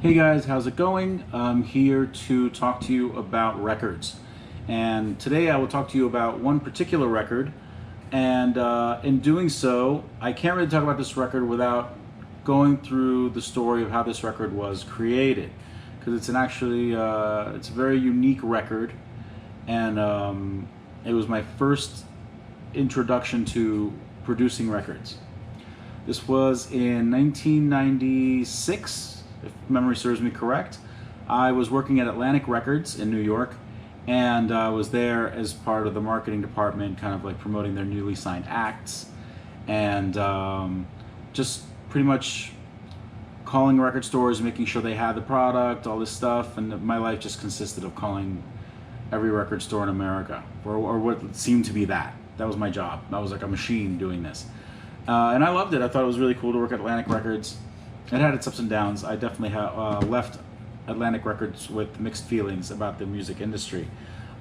Hey guys, how's it going? I'm here to talk to you about records. And today I will talk to you about one particular record. And in doing so, I can't really talk about this record without going through the story of how this record was created. Because it's it's a very unique record. And it was my first introduction to producing records. This was in 1996, if memory serves me correct. I was working at Atlantic Records in New York, and I was there as part of the marketing department, kind of like promoting their newly signed acts, and just pretty much calling record stores, making sure they had the product, all this stuff. And my life just consisted of calling every record store in America, or what seemed to be that. That was my job. I was like a machine doing this. And I loved it. I thought it was really cool to work at Atlantic Records. It had its ups and downs. I definitely left Atlantic Records with mixed feelings about the music industry.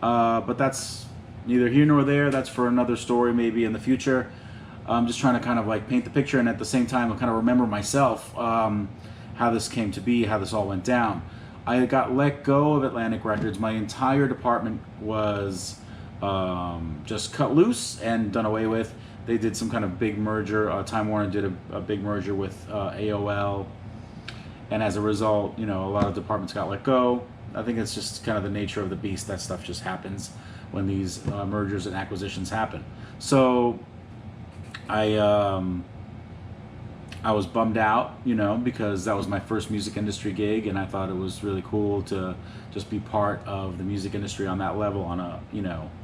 But that's neither here nor there. That's for another story maybe in the future. I'm just trying to kind of like paint the picture, and at the same time, I kind of remember myself how this came to be, how this all went down. I got let go of Atlantic Records. My entire department was just cut loose and done away with. They did some kind of big merger. Time Warner did a big merger with AOL, and as a result, a lot of departments got let go. I think it's just kind of the nature of the beast. That stuff just happens when these mergers and acquisitions happen. So I was bummed out, because that was my first music industry gig, and I thought it was really cool to just be part of the music industry on that level, on a,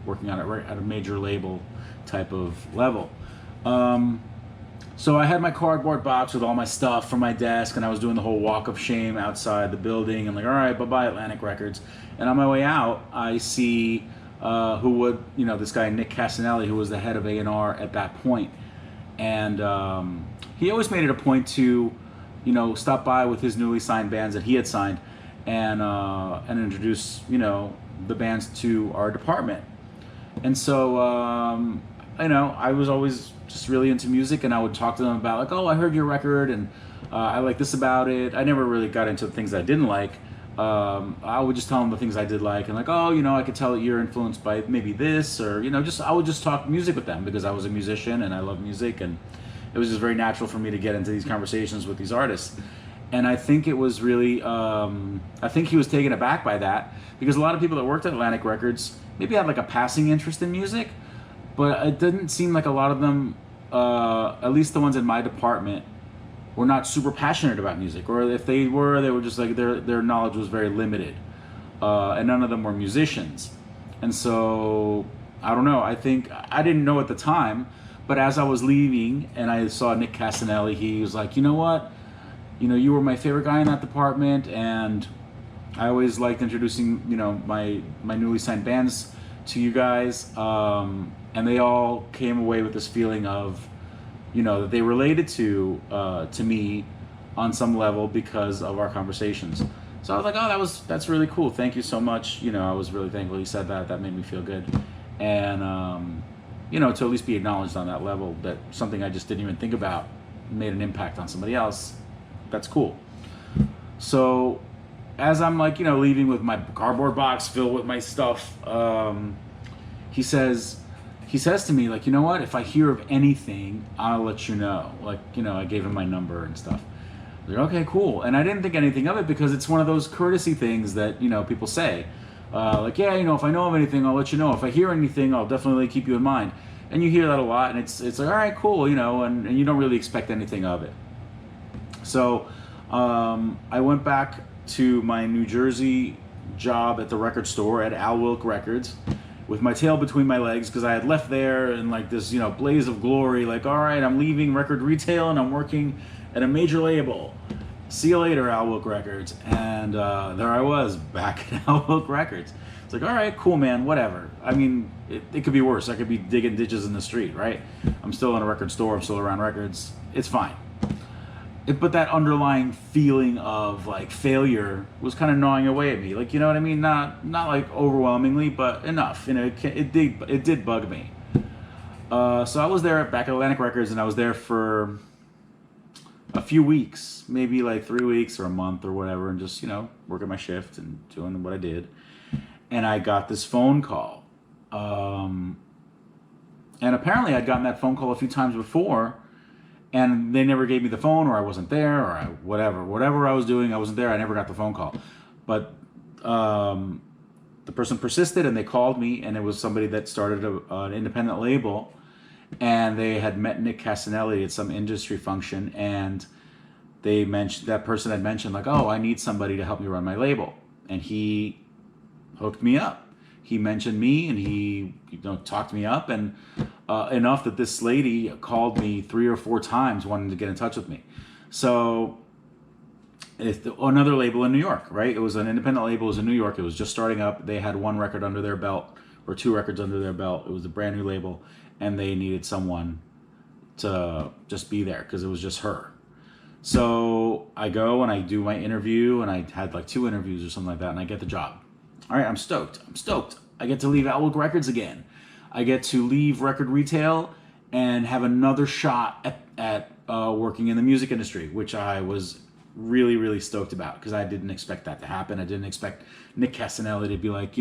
working on it at a major label type of level. So I had my cardboard box with all my stuff from my desk, and I was doing the whole walk of shame outside the building. I'm like, all right, bye-bye Atlantic Records. And on my way out, I see this guy, Nick Casanelli, who was the head of A&R at that point. And he always made it a point to, stop by with his newly signed bands that he had signed, and introduce, the bands to our department. And so, I was always just really into music, and I would talk to them about like, oh, I heard your record, and I like this about it. I never really got into the things I didn't like. I would just tell them the things I did like, and like, oh, I could tell that you're influenced by maybe this, or I would just talk music with them because I was a musician and I love music, and it was just very natural for me to get into these conversations with these artists. And I think it was really, I think he was taken aback by that, because a lot of people that worked at Atlantic Records maybe had like a passing interest in music, but it didn't seem like a lot of them, at least the ones in my department, were not super passionate about music, or if they were just like their knowledge was very limited, and none of them were musicians. And so I don't know. I think I didn't know at the time, but as I was leaving and I saw Nick Casanelli, he was like, you know what, you were my favorite guy in that department, and I always liked introducing my newly signed bands to you guys, and they all came away with this feeling of that they related to me on some level because of our conversations. So I was like, oh, that's really cool. Thank you so much. I was really thankful he said that. That made me feel good. And, to at least be acknowledged on that level, that something I just didn't even think about made an impact on somebody else. That's cool. So as I'm like, leaving with my cardboard box filled with my stuff, he says to me, like, you know what, if I hear of anything, I'll let you know. Like, I gave him my number and stuff. I was like, okay, cool. And I didn't think anything of it, because it's one of those courtesy things that, people say. Like, yeah, if I know of anything, I'll let you know. If I hear anything, I'll definitely keep you in mind. And you hear that a lot, and it's like, all right, cool, and you don't really expect anything of it. So I went back to my New Jersey job at the record store at Al Wilk Records, with my tail between my legs, because I had left there in like this, blaze of glory, like, all right, I'm leaving record retail and I'm working at a major label. See you later, Al Wilk Records. And there I was, back at Al Wilk Records. It's like, all right, cool, man, whatever. I mean, it could be worse. I could be digging ditches in the street, right? I'm still in a record store, I'm still around records. It's fine. But that underlying feeling of like failure was kind of gnawing away at me, like, you know what I mean? Not like overwhelmingly, but enough. It did bug me. So I was there back at Atlantic Records, and I was there for a few weeks, maybe like 3 weeks or a month or whatever, and just, working my shift and doing what I did. And I got this phone call. And apparently I'd gotten that phone call a few times before, and they never gave me the phone, or I wasn't there, or whatever I was doing, I wasn't there. I never got the phone call. But the person persisted, and they called me, and it was somebody that started an independent label, and they had met Nick Casanelli at some industry function, and that person had mentioned, like, oh, I need somebody to help me run my label, and he hooked me up. He mentioned me, and he talked me up, and enough that this lady called me 3 or 4 times wanting to get in touch with me. So it's another label in New York, right? It was an independent label. It was in New York. It was just starting up. They had 1 record under their belt, or 2 records under their belt. It was a brand new label, and they needed someone to just be there because it was just her. So I go and I do my interview, and I had like 2 interviews or something like that, and I get the job. All right, I'm stoked. I get to leave Outlook Records again. I get to leave record retail and have another shot at working in the music industry, which I was really, really stoked about because I didn't expect that to happen. I didn't expect Nick Casanelli to be like,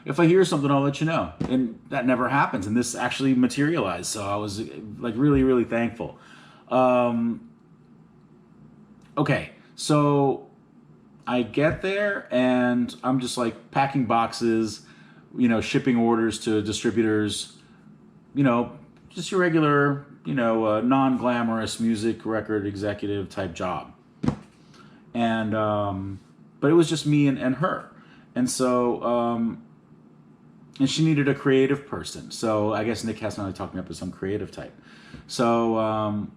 if I hear something, I'll let you know. And that never happens. And this actually materialized. So I was like really, really thankful. Okay, so I get there and I'm just like packing boxes, shipping orders to distributors, just your regular, non-glamorous music record executive type job. And, but it was just me and her. And so, and she needed a creative person. So I guess Nick Casanelli talked me up to some creative type. So,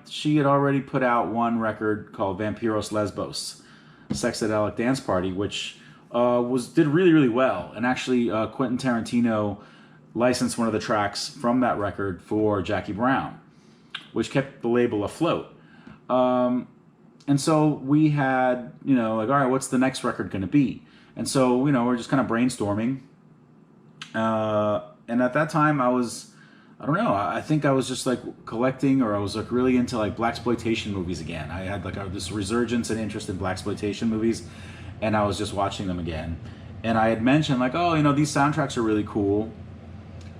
she had already put out 1 record called Vampiros Lesbos, Sexadelic Dance Party, which did really, really well. And actually, Quentin Tarantino licensed one of the tracks from that record for Jackie Brown, which kept the label afloat. And so we had, like, all right, what's the next record going to be? And so, we're just kind of brainstorming. And at that time, I don't know, I think I was just like collecting, or I was like really into like blaxploitation movies again. I had like this resurgence and interest in blaxploitation movies, and I was just watching them again. And I had mentioned like, oh, these soundtracks are really cool.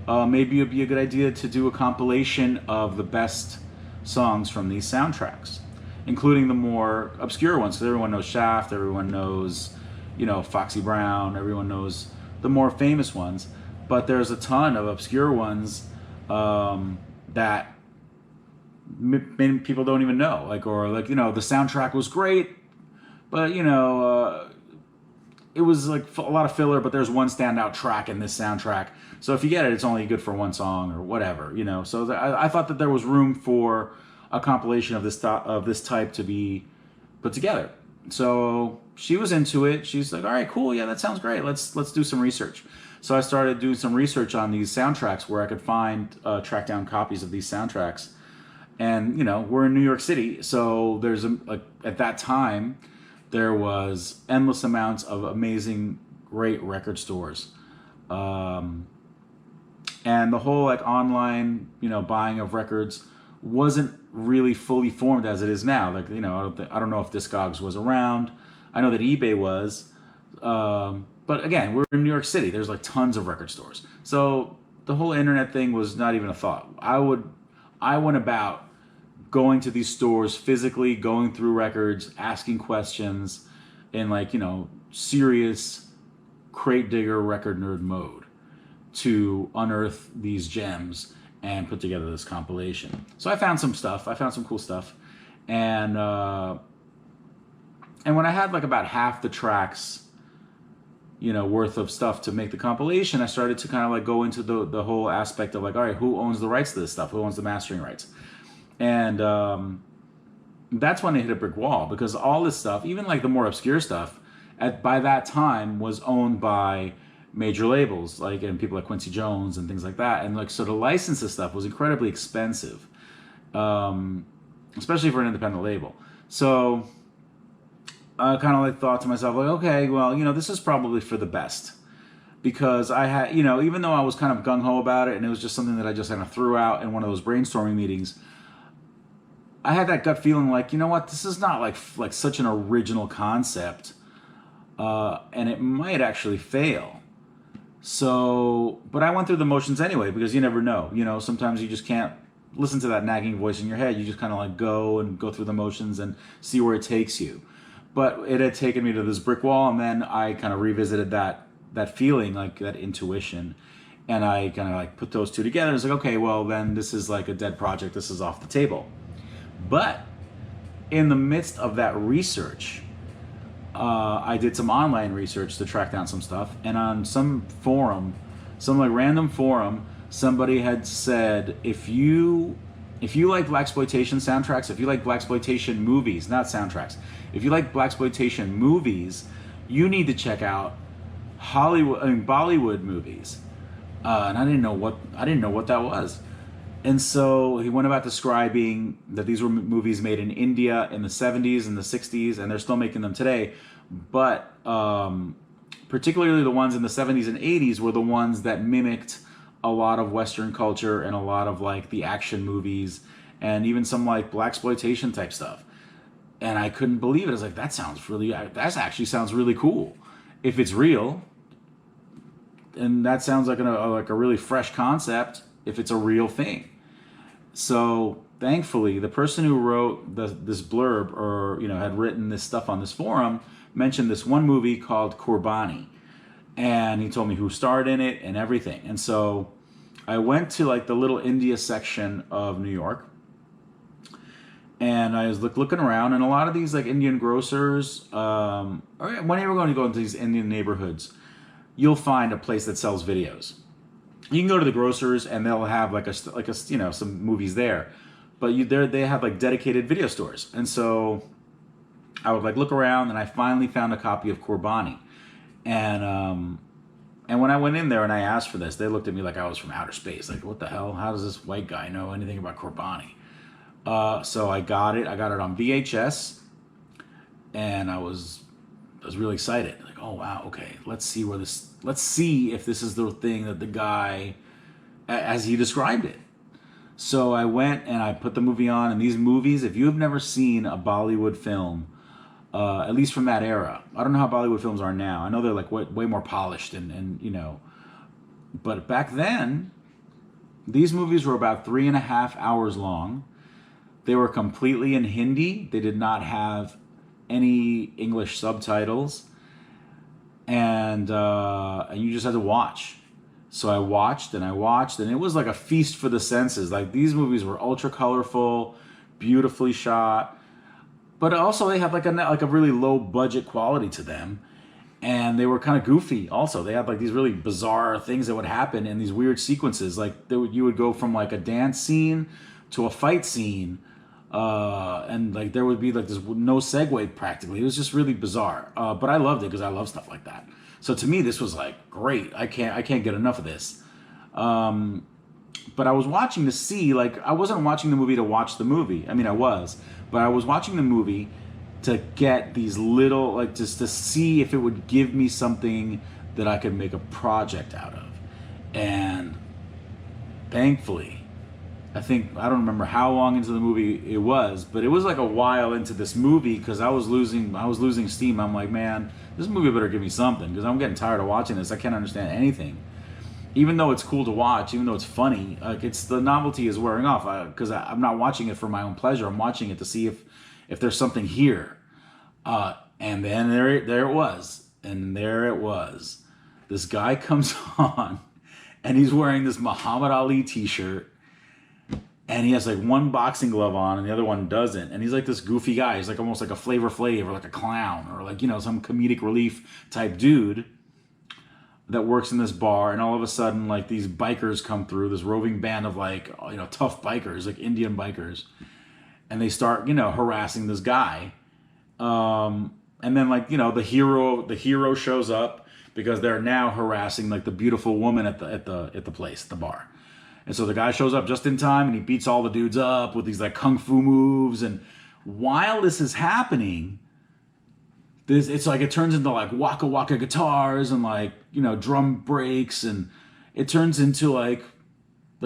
Maybe it'd be a good idea to do a compilation of the best songs from these soundtracks, including the more obscure ones, because everyone knows Shaft, everyone knows, Foxy Brown, everyone knows the more famous ones, but there's a ton of obscure ones that many people don't even know, the soundtrack was great, but it was like a lot of filler, but there's one standout track in this soundtrack, so if you get it, it's only good for 1 song or whatever, so I thought that there was room for a compilation of this type to be put together. So she was into it. She's like, all right, cool, yeah, that sounds great, let's do some research. So I started doing some research on these soundtracks where I could find track down copies of these soundtracks. And, we're in New York City, so there's at that time, there was endless amounts of amazing, great record stores. And the whole online, buying of records wasn't really fully formed as it is now. I don't know if Discogs was around. I know that eBay was. But again, we're in New York City. There's like tons of record stores. So the whole internet thing was not even a thought. I went about going to these stores physically, going through records, asking questions in serious crate digger record nerd mode to unearth these gems and put together this compilation. So I found some stuff. I found some cool stuff. And when I had like about half the tracks worth of stuff to make the compilation, I started to kind of like go into the whole aspect of like, all right, who owns the rights to this stuff? Who owns the mastering rights? And that's when I hit a brick wall, because all this stuff, even like the more obscure stuff, by that time was owned by major labels, and people like Quincy Jones and things like that. And so to license this stuff was incredibly expensive, especially for an independent label. So I kind of thought to myself, okay, well, this is probably for the best, because I had, even though I was kind of gung-ho about it, and it was just something that I just kind of threw out in one of those brainstorming meetings, I had that gut feeling like, you know what, this is not like such an original concept, and it might actually fail. So, but I went through the motions anyway, because you never know. You know, sometimes you just can't listen to that nagging voice in your head. You just kind of like go through the motions and see where it takes you. But it had taken me to this brick wall, and then I kind of revisited that feeling, like that intuition, and I kind of like put those two together. It's like, okay, well then this is like a dead project. This is off the table. But in the midst of that research, I did some online research to track down some stuff, and on some forum, some like random forum, somebody had said, if you like blaxploitation soundtracks, if you like blaxploitation movies, not soundtracks, if you like blaxploitation movies, you need to check out Bollywood movies. And I didn't know what that was. And so he went about describing that these were movies made in India in the 70s and the 60s, and they're still making them today. But particularly the ones in the 70s and 80s were the ones that mimicked a lot of Western culture and a lot of like the action movies and even some like blaxploitation type stuff. And I couldn't believe it. I was like, that actually sounds really cool if it's real. And that sounds like a really fresh concept if it's a real thing. So thankfully, the person who wrote this blurb, or had written this stuff on this forum, mentioned this one movie called Kurbani, and he told me who starred in it and everything. And so I went to like the little India section of New York, and I was looking around, and a lot of these like Indian grocers, or whenever you're going to go into these Indian neighborhoods, you'll find a place that sells videos. You can go to the grocers and they'll have like some movies there, but they have like dedicated video stores. And so I would like look around, and I finally found a copy of Kurbani, and when I went in there and I asked for this, they looked at me like I was from outer space. Like, what the hell? How does this white guy know anything about Kurbani? So I got it. I got it on VHS, and I was really excited. Like, oh wow, okay, let's see if this is the thing that the guy, as he described it. So I went and I put the movie on, and these movies, if you have never seen a Bollywood film, at least from that era, I don't know how Bollywood films are now. I know they're like way more polished and but back then, these movies were about 3.5 hours long. They were completely in Hindi. They did not have any English subtitles, and you just had to watch. So I watched, and it was like a feast for the senses. Like, these movies were ultra colorful, beautifully shot, but also they had like a really low budget quality to them, and they were kind of goofy. Also, they had like these really bizarre things that would happen in these weird sequences. Like you would go from like a dance scene to a fight scene. And like there would be like this no segue practically. It was just really bizarre. But I loved it because I love stuff like that. So to me, this was like great. I can't get enough of this. But I was watching to see, like, I wasn't watching the movie to watch the movie. I mean, I was, but I was watching the movie to get these little, like, just to see if it would give me something that I could make a project out of. And thankfully, I don't remember how long into the movie it was, but it was like a while into this movie because I was losing steam. I'm like, man, this movie better give me something because I'm getting tired of watching this. I can't understand anything. Even though it's cool to watch, even though it's funny, like the novelty is wearing off because I'm not watching it for my own pleasure. I'm watching it to see if there's something here. And then there it was. And there it was. This guy comes on and he's wearing this Muhammad Ali t-shirt. And he has like one boxing glove on and the other one doesn't. And he's like this goofy guy. He's like almost like a Flavor Flav or like a clown or like, some comedic relief type dude that works in this bar. And all of a sudden, like, these bikers come through, this roving band of like, tough bikers, like Indian bikers. And they start, harassing this guy. And then like, the hero shows up because they're now harassing like the beautiful woman at the place, at the bar. And so the guy shows up just in time and he beats all the dudes up with these like kung fu moves. And while this is happening, it's like it turns into like waka waka guitars and like, drum breaks, and it turns into like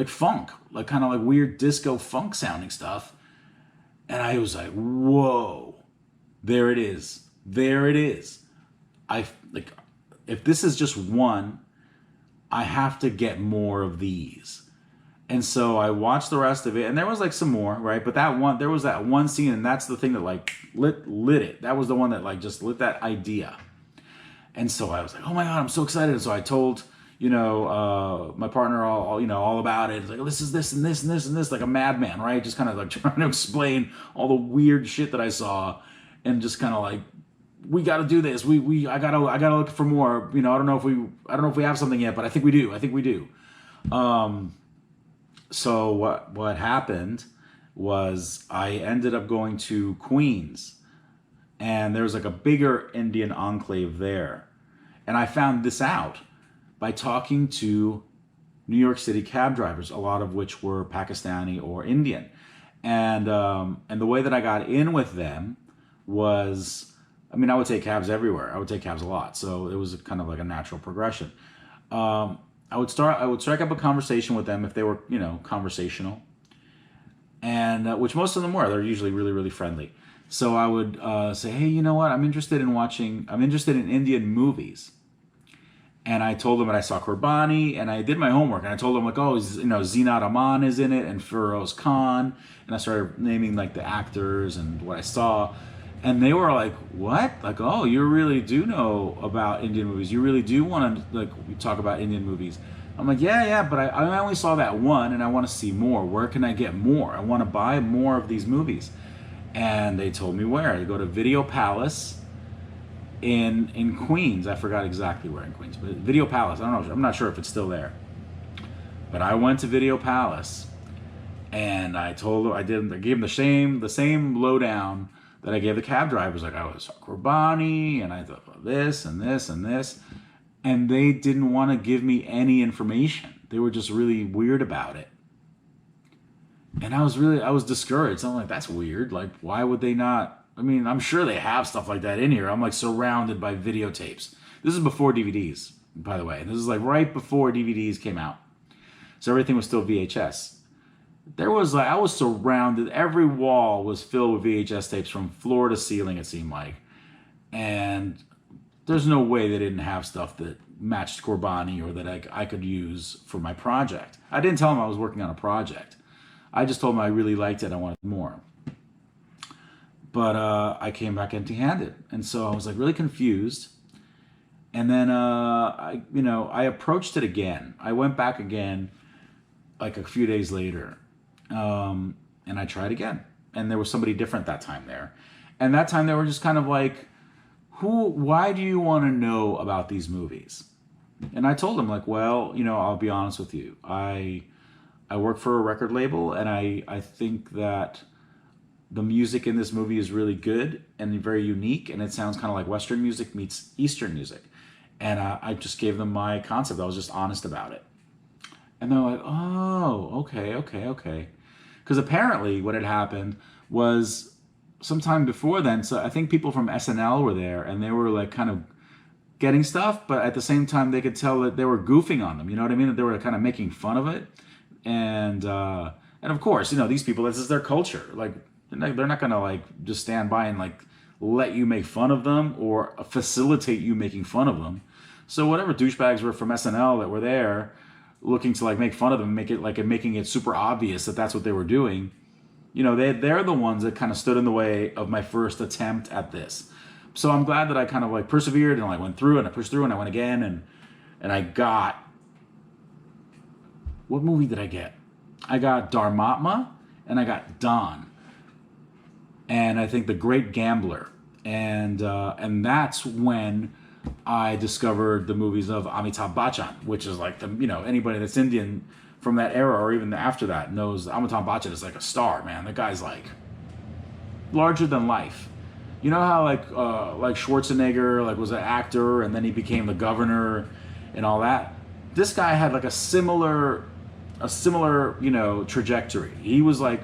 funk, like kind of like weird disco funk sounding stuff. And I was like, whoa, there it is. There it is. I like, if this is just one, I have to get more of these. And so I watched the rest of it, and there was like some more, right? But that one, there was that one scene, and that's the thing that like lit it. That was the one that like just lit that idea. And so I was like, oh my God, I'm so excited. And so I told, my partner all about it. It's like, oh, this is this and this and this and this, like a madman, right? Just kind of like trying to explain all the weird shit that I saw, and just kind of like, we got to do this. I gotta look for more. I don't know if we have something yet, but I think we do. I think we do. So what happened was I ended up going to Queens, and there was like a bigger Indian enclave there. And I found this out by talking to New York City cab drivers, a lot of which were Pakistani or Indian. And the way that I got in with them was, I mean, I would take cabs everywhere. I would take cabs a lot. So it was kind of like a natural progression. I would strike up a conversation with them if they were, conversational, and which most of them were. They're usually really, really friendly. So I would say, hey, you know what? I'm interested in Indian movies. And I told them that I saw Qurbani, and I did my homework, and I told them like, oh, Zeenat Aman is in it, and Feroz Khan, and I started naming like the actors and what I saw. And they were like, what? Like, oh, you really do know about Indian movies. You really do want to like talk about Indian movies. I'm like, yeah, but I only saw that one, and I want to see more. Where can I get more? I want to buy more of these movies. And they told me where. I go to Video Palace in Queens. I forgot exactly where in Queens, but Video Palace. I don't know. I'm not sure if it's still there. But I went to Video Palace, and I told them, I gave them the same lowdown that I gave the cab drivers. Like, I was Qurbani, and I thought about this and this and this, and they didn't want to give me any information. They were just really weird about it, and I was discouraged. I'm like, that's weird. Like, why would they not? I mean, I'm sure they have stuff like that in here. I'm like surrounded by videotapes. This is before DVDs, by the way. This is like right before DVDs came out, so everything was still VHS. I was surrounded. Every wall was filled with VHS tapes from floor to ceiling, it seemed like. And there's no way they didn't have stuff that matched Qurbani or that I could use for my project. I didn't tell them I was working on a project. I just told them I really liked it. I wanted more. But I came back empty-handed. And so I was like really confused. And then, I approached it again. I went back again like a few days later. And I tried again, and there was somebody different that time there. And that time they were just kind of like, why do you want to know about these movies? And I told them like, well, I'll be honest with you. I work for a record label, and I think that the music in this movie is really good and very unique, and it sounds kind of like Western music meets Eastern music. And I just gave them my concept. I was just honest about it. And they're like, oh, okay. Because apparently what had happened was sometime before then, so I think people from SNL were there, and they were like kind of getting stuff, but at the same time they could tell that they were goofing on them, you know what I mean? That they were kind of making fun of it. And of course, these people, this is their culture. Like, they're not going to like just stand by and like let you make fun of them or facilitate you making fun of them. So whatever douchebags were from SNL that were there, looking to like make fun of them, making it super obvious that that's what they were doing, they're the ones that kind of stood in the way of my first attempt at this. So I'm glad that I kind of like persevered and like went through, and I pushed through, and I went again, and I got, what movie did I get? I got Dharmatma, and I got Don, and I think The Great Gambler, and that's when I discovered the movies of Amitabh Bachchan, which is like anybody that's Indian from that era or even after that knows Amitabh Bachchan is like a star, man. The guy's like larger than life. You know how like Schwarzenegger like was an actor and then he became the governor and all that. This guy had like a similar trajectory. He was like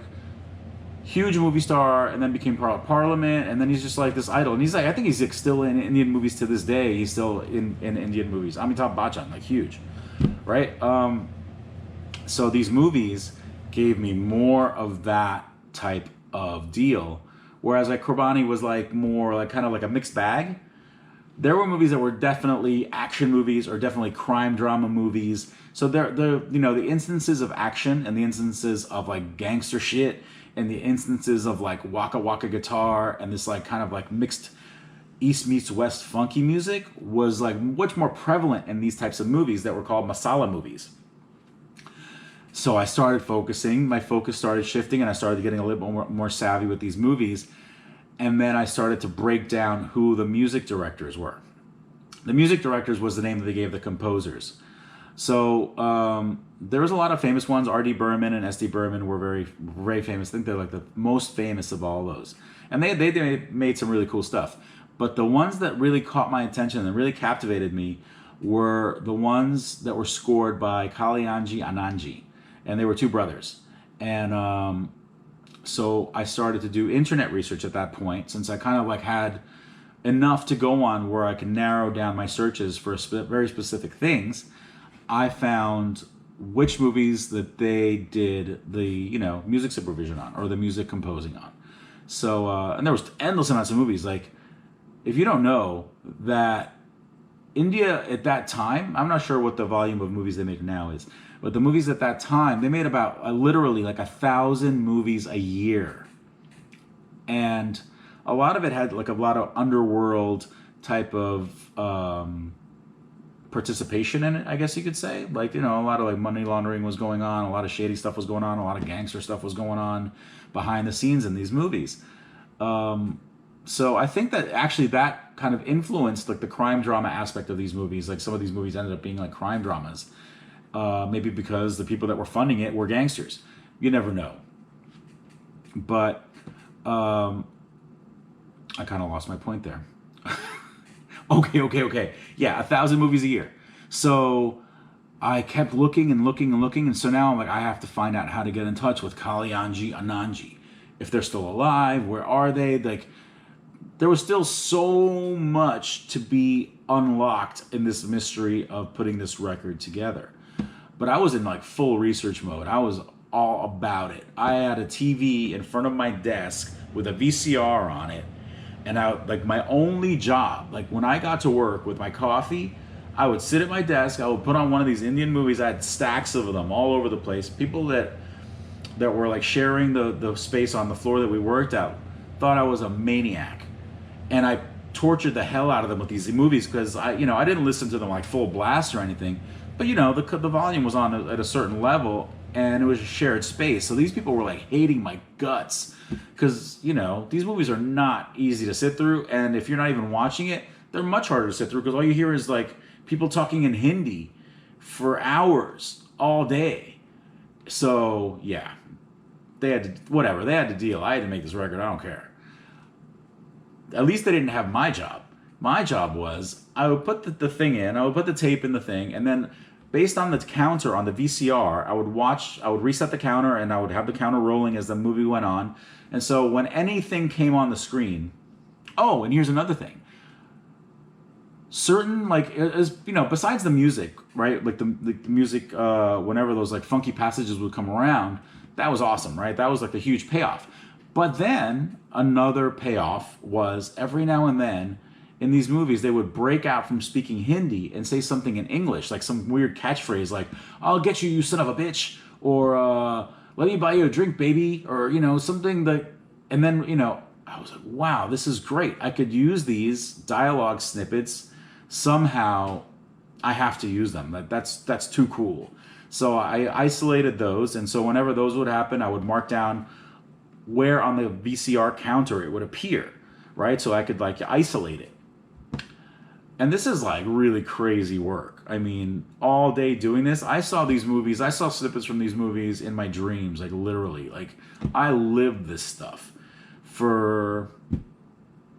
huge movie star, and then became part of Parliament, and then he's just like this idol. And he's like, I think he's like still in Indian movies to this day. He's still in Indian movies. Amitabh Bachchan, like huge, right? So these movies gave me more of that type of deal. Whereas like Kurbani was like more like kind of like a mixed bag. There were movies that were definitely action movies or definitely crime drama movies. So there, you know, the instances of action and the instances of like gangster shit and the instances of like waka waka guitar and this like kind of like mixed East meets West funky music was like much more prevalent in these types of movies that were called masala movies. So I started focusing, my focus started shifting, and I started getting a little more savvy with these movies. And then I started to break down who the music directors were. The music directors was the name that they gave the composers. So there was a lot of famous ones. R.D. Burman and S.D. Burman were very, very famous. I think they're like the most famous of all those. And they made some really cool stuff. But the ones that really caught my attention and really captivated me were the ones that were scored by Kalyanji Anandji. And they were two brothers. And so I started to do internet research at that point, since I kind of like had enough to go on where I could narrow down my searches for very specific things. I found which movies that they did the, you know, music supervision on or the music composing on. So, and there was endless amounts of movies. Like, if you don't know that India at that time, I'm not sure what the volume of movies they make now is, but the movies at that time, they made about literally like 1,000 movies a year. And a lot of it had like a lot of underworld type of participation in it, I guess you could say. Like, you know, a lot of like money laundering was going on, a lot of shady stuff was going on, a lot of gangster stuff was going on behind the scenes in these movies. So I think that actually that kind of influenced like the crime drama aspect of these movies. Like some of these movies ended up being like crime dramas. Maybe because the people that were funding it were gangsters. You never know. But I kind of lost my point there. Okay. Yeah, 1,000 movies a year. So I kept looking, and so now I'm like, I have to find out how to get in touch with Kalyanji Anandji. If they're still alive, where are they? Like, there was still so much to be unlocked in this mystery of putting this record together. But I was in like full research mode. I was all about it. I had a TV in front of my desk with a VCR on it. And I, like, my only job, like when I got to work with my coffee, I would sit at my desk, I would put on one of these Indian movies. I had stacks of them all over the place. People that were like sharing the space on the floor that we worked at thought I was a maniac. And I tortured the hell out of them with these movies because I didn't listen to them like full blast or anything. But you know, the volume was on at a certain level, and it was a shared space. So these people were like hating my guts because, you know, these movies are not easy to sit through. And if you're not even watching it, they're much harder to sit through because all you hear is like people talking in Hindi for hours all day. So yeah, they had to deal. I had to make this record. I don't care. At least they didn't have my job. My job was I would put the thing in, I would put the tape in the thing, and then based on the counter on the VCR, I would reset the counter, and I would have the counter rolling as the movie went on. And so when anything came on the screen, oh, and here's another thing. Certain, like, as you know, besides the music, right? Like the music, whenever those like funky passages would come around, that was awesome, right? That was like the huge payoff. But then another payoff was every now and then in these movies, they would break out from speaking Hindi and say something in English, like some weird catchphrase like, I'll get you, you son of a bitch, or let me buy you a drink, baby, or, you know, something that, and then, you know, I was like, wow, this is great. I could use these dialogue snippets. Somehow I have to use them. That's too cool. So I isolated those. And so whenever those would happen, I would mark down where on the VCR counter it would appear, right? So I could like isolate it. And this is like really crazy work. I mean, all day doing this, I saw these movies, I saw snippets from these movies in my dreams, like literally. Like, I lived this stuff for,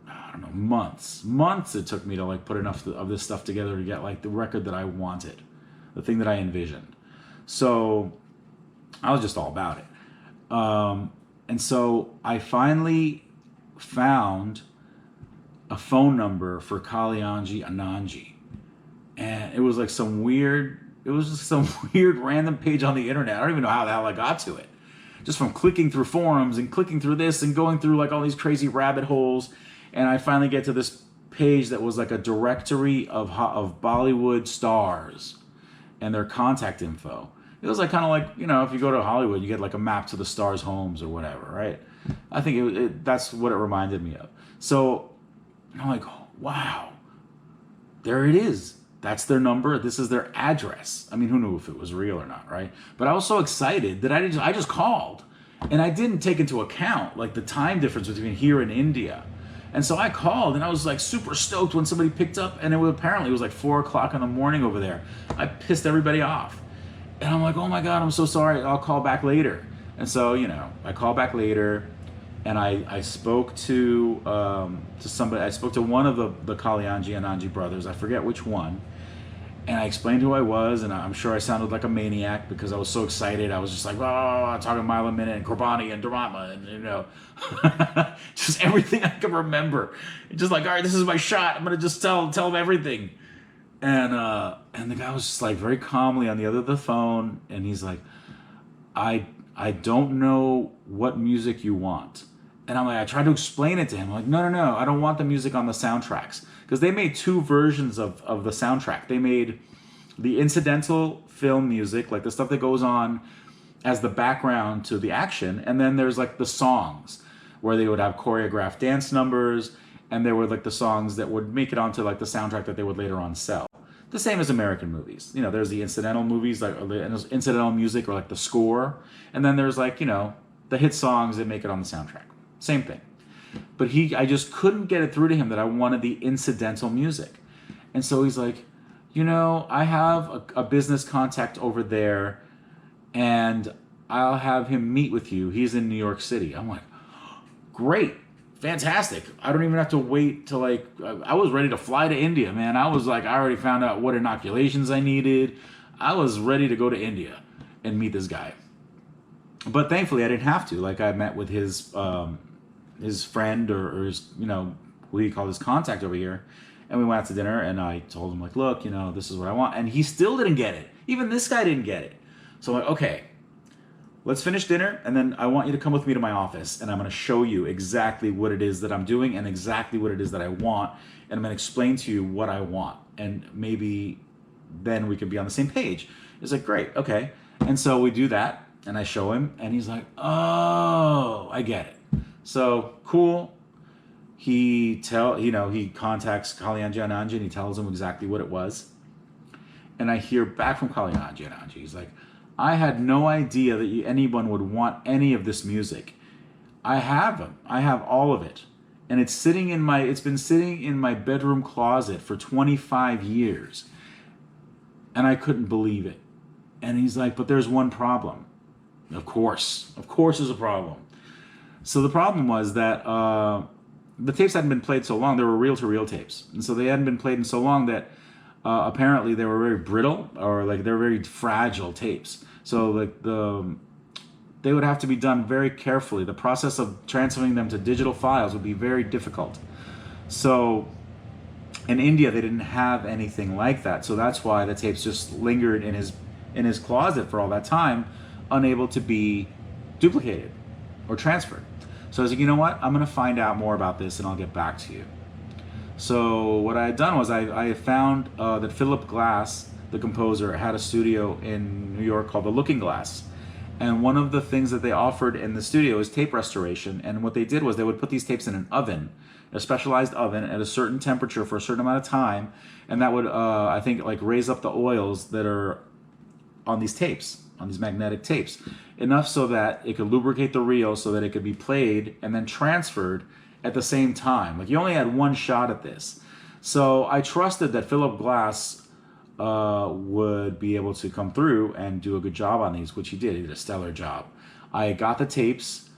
I don't know, months. Months it took me to like put enough of this stuff together to get like the record that I wanted, the thing that I envisioned. So I was just all about it. And so I finally found a phone number for Kalyanji Anandji. And it was like some weird random page on the internet. I don't even know how the hell I got to it. just from clicking through forums and clicking through this and going through like all these crazy rabbit holes. And I finally get to this page that was like a directory of Bollywood stars and their contact info. It was like kind of like, you know, if you go to Hollywood, you get like a map to the stars' homes or whatever, right? I think that's what it reminded me of. So I'm like, oh, wow, there it is. That's their number. This is their address. I mean, who knew if it was real or not, right? But I was so excited that I just called, and I didn't take into account like the time difference between here and India. And so I called, and I was like super stoked when somebody picked up, and apparently it was like 4 o'clock in the morning over there. I pissed everybody off. And I'm like, oh my God, I'm so sorry. I'll call back later. And so, you know, I call back later, and I spoke to somebody. I spoke to one of the Kalyanji and Anji brothers. I forget which one. And I explained who I was, and I'm sure I sounded like a maniac because I was so excited. I was just like, oh, talking a mile a minute, and Kurbani and Dharma, and you know, just everything I can remember. Just like, all right, this is my shot. I'm gonna just tell them everything. And the guy was just like very calmly on the other the phone, and he's like, I don't know what music you want. And I'm like, I tried to explain it to him. I'm like, no, I don't want the music on the soundtracks. Because they made two versions of the soundtrack. They made the incidental film music, like the stuff that goes on as the background to the action. And then there's like the songs where they would have choreographed dance numbers. And there were like the songs that would make it onto like the soundtrack that they would later on sell. The same as American movies. You know, there's the incidental movies, like the incidental music or like the score. And then there's like, you know, the hit songs that make it on the soundtrack. Same thing. But I just couldn't get it through to him that I wanted the incidental music. And so he's like, you know, I have a business contact over there, and I'll have him meet with you. He's in New York City. I'm like, great, fantastic. I don't even have to wait till like, I was ready to fly to India, man. I was like, I already found out what inoculations I needed. I was ready to go to India and meet this guy. But thankfully I didn't have to. Like I met with his friend or his, you know, what do you call his contact over here. And we went out to dinner, and I told him like, look, you know, this is what I want. And he still didn't get it. Even this guy didn't get it. So I'm like, okay, let's finish dinner, and then I want you to come with me to my office, and I'm going to show you exactly what it is that I'm doing and exactly what it is that I want. And I'm going to explain to you what I want. And maybe then we can be on the same page. It's like, great, okay. And so we do that, and I show him, and he's like, oh, I get it. So cool. He contacts Kalyanji Ananji, and he tells him exactly what it was. And I hear back from Kalyanji Ananji. He's like, I had no idea that anyone would want any of this music. I have them. I have all of it. And it's been sitting in my bedroom closet for 25 years. And I couldn't believe it. And he's like, but there's one problem. Of course there's a problem. So the problem was that the tapes hadn't been played so long. They were reel-to-reel tapes. And so they hadn't been played in so long that apparently they were very brittle, or like they're very fragile tapes. So like they would have to be done very carefully. The process of transferring them to digital files would be very difficult. So in India, they didn't have anything like that. So that's why the tapes just lingered in his closet for all that time, unable to be duplicated or transferred. So I was like, you know what? I'm going to find out more about this, and I'll get back to you. So what I had done was I found that Philip Glass, the composer, had a studio in New York called The Looking Glass. And one of the things that they offered in the studio is tape restoration. And what they did was they would put these tapes in an oven, a specialized oven at a certain temperature for a certain amount of time. And that would, I think, like raise up the oils that are on these tapes, on these magnetic tapes, enough so that it could lubricate the reel so that it could be played and then transferred at the same time. Like you only had one shot at this. So I trusted that Philip Glass would be able to come through and do a good job on these, which he did. He did a stellar job. I got the tapes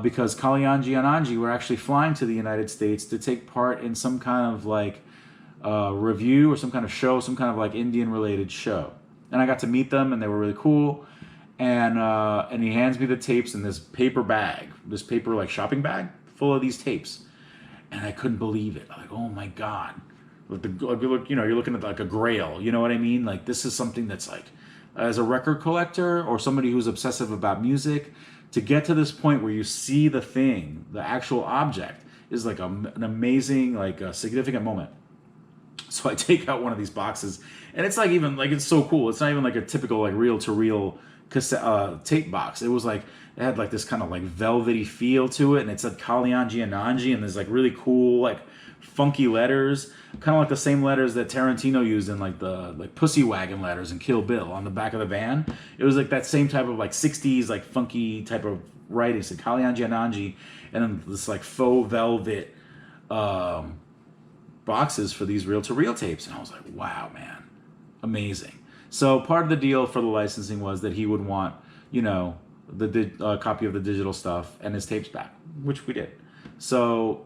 because Kalyanji and Anji were actually flying to the United States to take part in some kind of like review or some kind of show, some kind of like Indian related show. And I got to meet them, and they were really cool. And he hands me the tapes in this paper bag, this paper like shopping bag full of these tapes. And I couldn't believe it. I'm like, oh my God. You're looking at like a grail, you know what I mean? Like this is something that's like, as a record collector or somebody who's obsessive about music, to get to this point where you see the thing, the actual object, is like an amazing, like a significant moment. So I take out one of these boxes, and it's like, even like, it's so cool. It's not even like a typical like reel-to-reel cassette tape box. It was like, it had like this kind of like velvety feel to it, and it said Kalyanji Ananji, and there's like really cool like funky letters, kind of like the same letters that Tarantino used in like the like Pussy Wagon letters in Kill Bill on the back of the van. It was like that same type of like 60s like funky type of writing. It said Kalyanji Ananji, and then this like faux velvet boxes for these reel-to-reel tapes. And I was like, wow, man, amazing. So part of the deal for the licensing was that he would want, you know, the copy of the digital stuff and his tapes back, which we did. So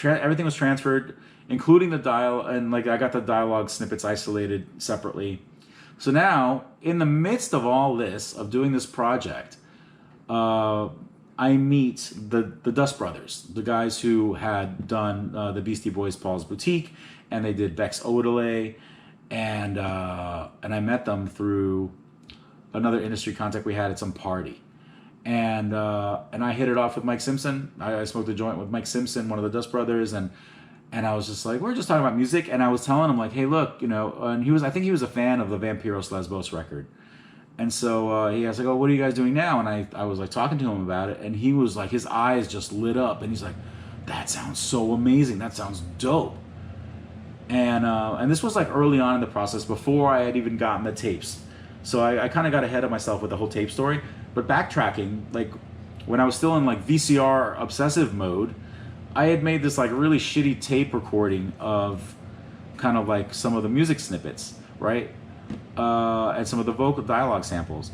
everything was transferred, including the dial, and like I got the dialogue snippets isolated separately. So now, in the midst of all this, of doing this project, I meet the Dust Brothers, the guys who had done the Beastie Boys' Paul's Boutique, and they did Beck's Odelay, and I met them through another industry contact we had at some party. And I hit it off with Mike Simpson. I smoked a joint with Mike Simpson, one of the Dust Brothers, and I was just like, we're just talking about music, and I was telling him like, hey, look, you know, and I think he was a fan of the Vampiros Lesbos record, and so he was like, oh, what are you guys doing now? And I was like talking to him about it, and he was like, his eyes just lit up, and he's like, that sounds so amazing, that sounds dope. And this was like early on in the process, before I had even gotten the tapes. So I kind of got ahead of myself with the whole tape story. But backtracking, like when I was still in like VCR obsessive mode, I had made this like really shitty tape recording of kind of like some of the music snippets, right? And some of the vocal dialogue samples.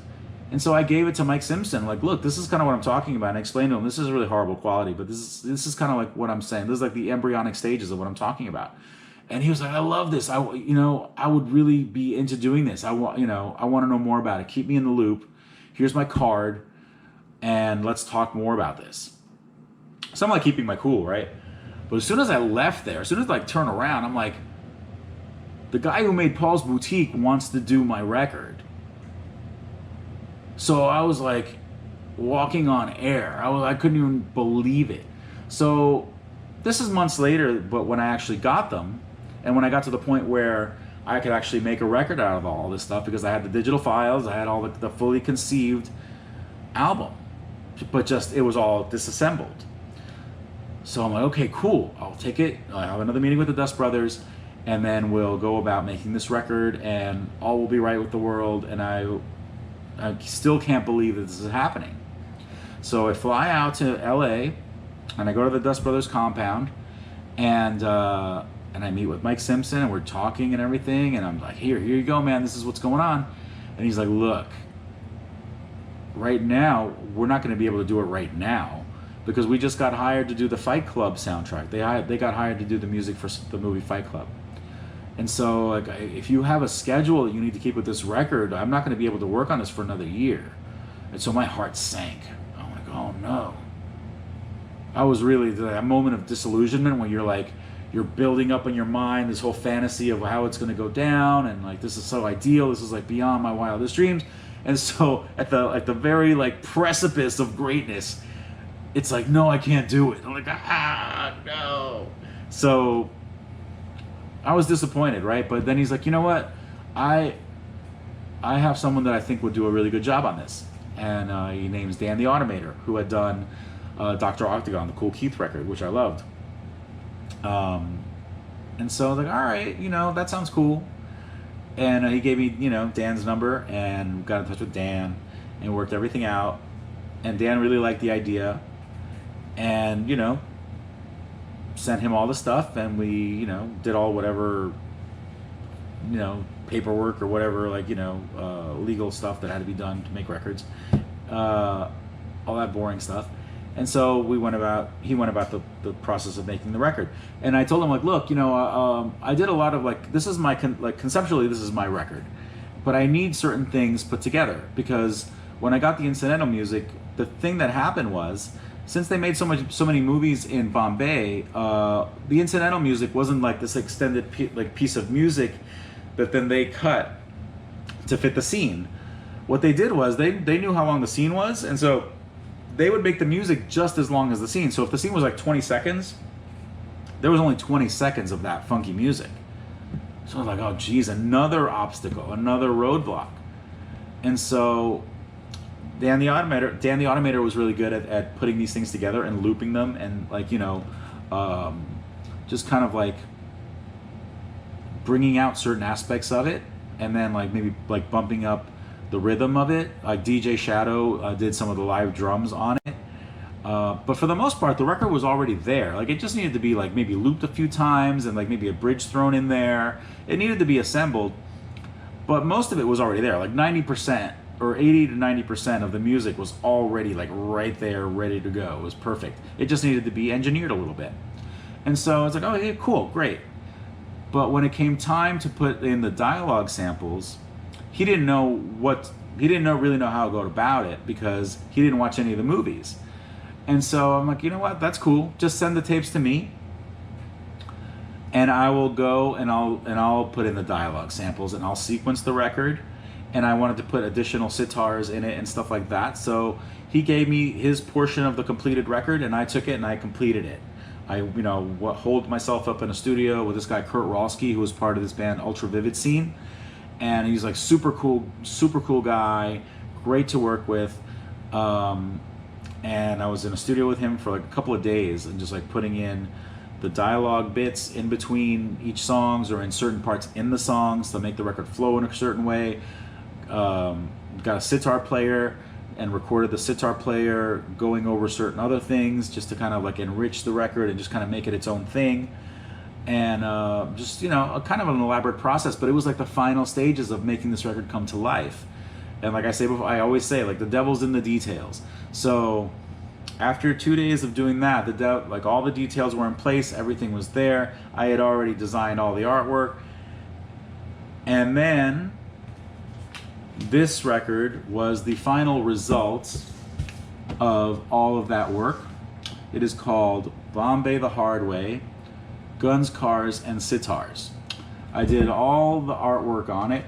And so I gave it to Mike Simpson, like, look, this is kind of what I'm talking about. And I explained to him, this is really horrible quality, but this is kind of like what I'm saying. This is like the embryonic stages of what I'm talking about. And he was like, I love this. I would really be into doing this. I want to know more about it. Keep me in the loop. Here's my card, and let's talk more about this. So I'm like keeping my cool, right? But as soon as I left there, as soon as I like turn around, I'm like, the guy who made Paul's Boutique wants to do my record. So I was like walking on air. I couldn't even believe it. So this is months later, but when I actually got them, and when I got to the point where I could actually make a record out of all this stuff, because I had the digital files, I had all the fully conceived album, but just it was all disassembled. So I'm like, okay, cool, I'll take it. I'll have another meeting with the Dust Brothers, and then we'll go about making this record, and all will be right with the world. And I still can't believe that this is happening. So I fly out to LA, and I go to the Dust Brothers compound, and I meet with Mike Simpson, and we're talking and everything, and I'm like, here you go, man, this is what's going on. And he's like, look, right now, we're not going to be able to do it right now, because we just got hired to do the Fight Club soundtrack. They got hired to do the music for the movie Fight Club. And so, like, if you have a schedule that you need to keep with this record, I'm not going to be able to work on this for another year. And so my heart sank. I'm like, oh no. I was really that moment of disillusionment when you're building up in your mind this whole fantasy of how it's going to go down, and like, this is so ideal, this is like beyond my wildest dreams. And so at the very like precipice of greatness, it's like, no, I can't do it. I'm like, no. So I was disappointed, right? But then he's like, you know what, I have someone that I think would do a really good job on this. And he names Dan the Automator, who had done Dr. Octagon, the Cool Keith record, which I loved. And so I was like, all right, that sounds cool. And he gave me, Dan's number, and got in touch with Dan and worked everything out. And Dan really liked the idea, and, sent him all the stuff, and we, did all whatever, paperwork or whatever, like, legal stuff that had to be done to make records, all that boring stuff. And so he went about the process of making the record. And I told him, like, look, I did a lot of, like, this is my, conceptually, this is my record, but I need certain things put together, because when I got the incidental music, the thing that happened was, since they made so many movies in Bombay, the incidental music wasn't like this extended piece of music that then they cut to fit the scene. What they did was they knew how long the scene was, and so they would make the music just as long as the scene. So if the scene was like 20 seconds, there was only 20 seconds of that funky music. So I was like, oh geez, another obstacle, another roadblock. And so Dan the Automator was really good at putting these things together and looping them, and like, you know, just kind of like bringing out certain aspects of it, and then like maybe like bumping up the rhythm of it. Like DJ Shadow did some of the live drums on it. But for the most part, the record was already there. Like it just needed to be like maybe looped a few times and like maybe a bridge thrown in there. It needed to be assembled, but most of it was already there. Like 90% or 80 to 90% of the music was already like right there, ready to go. It was perfect. It just needed to be engineered a little bit. And so it's like, oh yeah, cool, great. But when it came time to put in the dialogue samples, he didn't really know how to go about it because he didn't watch any of the movies. And so I'm like, you know what? That's cool. Just send the tapes to me, and I will go and I'll put in the dialogue samples and I'll sequence the record. And I wanted to put additional sitars in it and stuff like that. So he gave me his portion of the completed record, and I took it and I completed it. I, you know, holed myself up in a studio with this guy Kurt Rolski, who was part of this band Ultra Vivid Scene, and he's like super cool guy, great to work with. And I was in a studio with him for like a couple of days and just like putting in the dialogue bits in between each songs or in certain parts in the songs to make the record flow in a certain way. Got a sitar player and recorded the sitar player going over certain other things just to kind of like enrich the record and just kind of make it its own thing. And just, you know, a kind of an elaborate process, but it was like the final stages of making this record come to life. And like I say before, I always say, like, the devil's in the details. So after 2 days of doing that, like all the details were in place, everything was there. I had already designed all the artwork. And then this record was the final result of all of that work. It is called Bombay the Hard Way, Guns, Cars, and Sitars. I did all the artwork on it,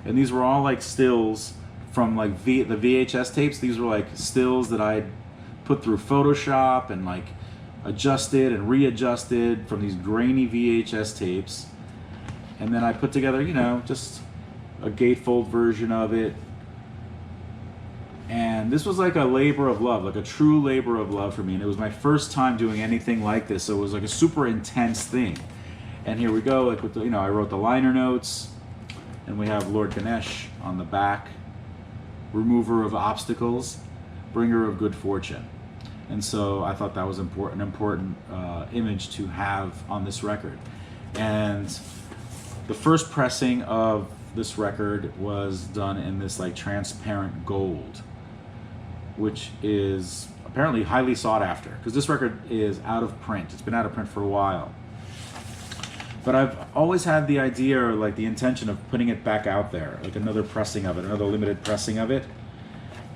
and these were all like stills from like the VHS tapes. These were like stills that I put through Photoshop and like adjusted and readjusted from these grainy VHS tapes. And then I put together, you know, just a gatefold version of it. And this was like a labor of love, like a true labor of love for me. And it was my first time doing anything like this, so it was like a super intense thing. And here we go, like with the, you know, I wrote the liner notes, and we have Lord Ganesh on the back, remover of obstacles, bringer of good fortune. And so I thought that was an important image to have on this record. And the first pressing of this record was done in this like transparent gold, which is apparently highly sought after, because this record is out of print. It's been out of print for a while. But I've always had the idea or like the intention of putting it back out there, like another pressing of it, another limited pressing of it.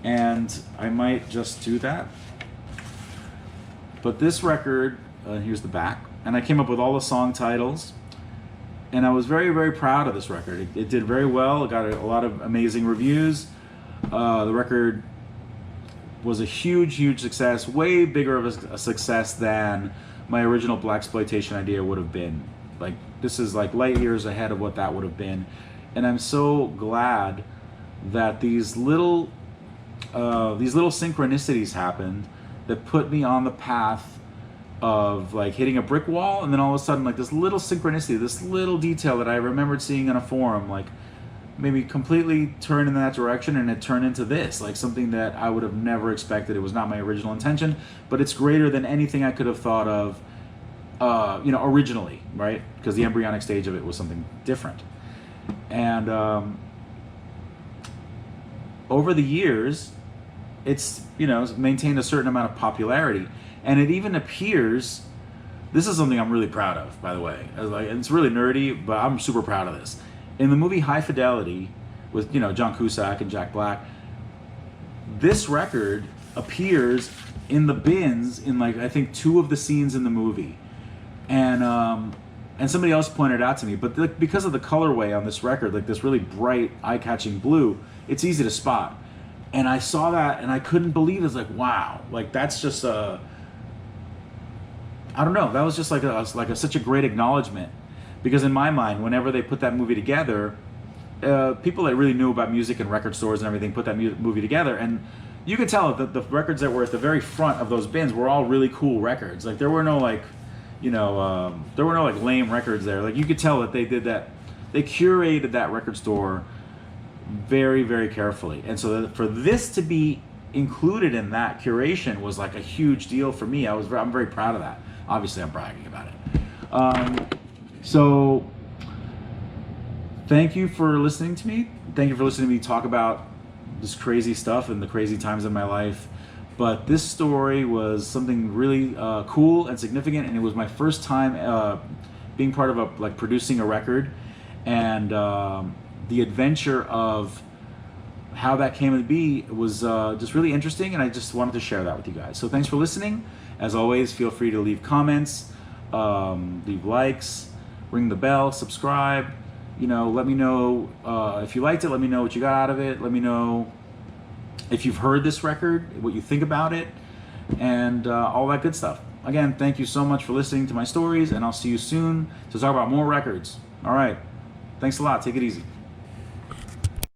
And I might just do that. But this record, here's the back, and I came up with all the song titles, and I was very, very proud of this record. It did very well. It got a lot of amazing reviews. The record was a huge, huge success, way bigger of a success than my original blaxploitation idea would have been. Like, this is like light years ahead of what that would have been. And I'm so glad that these little synchronicities happened that put me on the path of like hitting a brick wall, and then all of a sudden like this little synchronicity, this little detail that I remembered seeing on a forum, like maybe completely turned in that direction, and it turned into this, like something that I would have never expected. It was not my original intention, but it's greater than anything I could have thought of, you know, originally, right? Because the embryonic stage of it was something different. And over the years, it's, you know, maintained a certain amount of popularity, and it even appears, this is something I'm really proud of, by the way. It's really nerdy, but I'm super proud of this. In the movie High Fidelity, with, you know, John Cusack and Jack Black, this record appears in the bins in like I think 2 of the scenes in the movie, and somebody else pointed out to me, but because of the colorway on this record, like this really bright, eye-catching blue, it's easy to spot. And I saw that and I couldn't believe it. It's like, wow, like that's just a, I don't know, that was just like such a great acknowledgement. Because in my mind, whenever they put that movie together, people that really knew about music and record stores and everything put that movie together, and you could tell that the records that were at the very front of those bins were all really cool records. Like there were no like, there were no like lame records there. Like you could tell that they did that, they curated that record store very, very carefully. And so that for this to be included in that curation was like a huge deal for me. I'm very proud of that. Obviously, I'm bragging about it. So thank you for listening to me. Thank you for listening to me talk about this crazy stuff and the crazy times in my life. But this story was something really cool and significant, and it was my first time being part of producing a record, and the adventure of how that came to be was just really interesting, and I just wanted to share that with you guys. So thanks for listening. As always, feel free to leave comments, leave likes, ring the bell, subscribe. Let me know if you liked it. Let me know what you got out of it. Let me know if you've heard this record, what you think about it, and all that good stuff. Again, thank you so much for listening to my stories, and I'll see you soon to talk about more records. All right. Thanks a lot. Take it easy.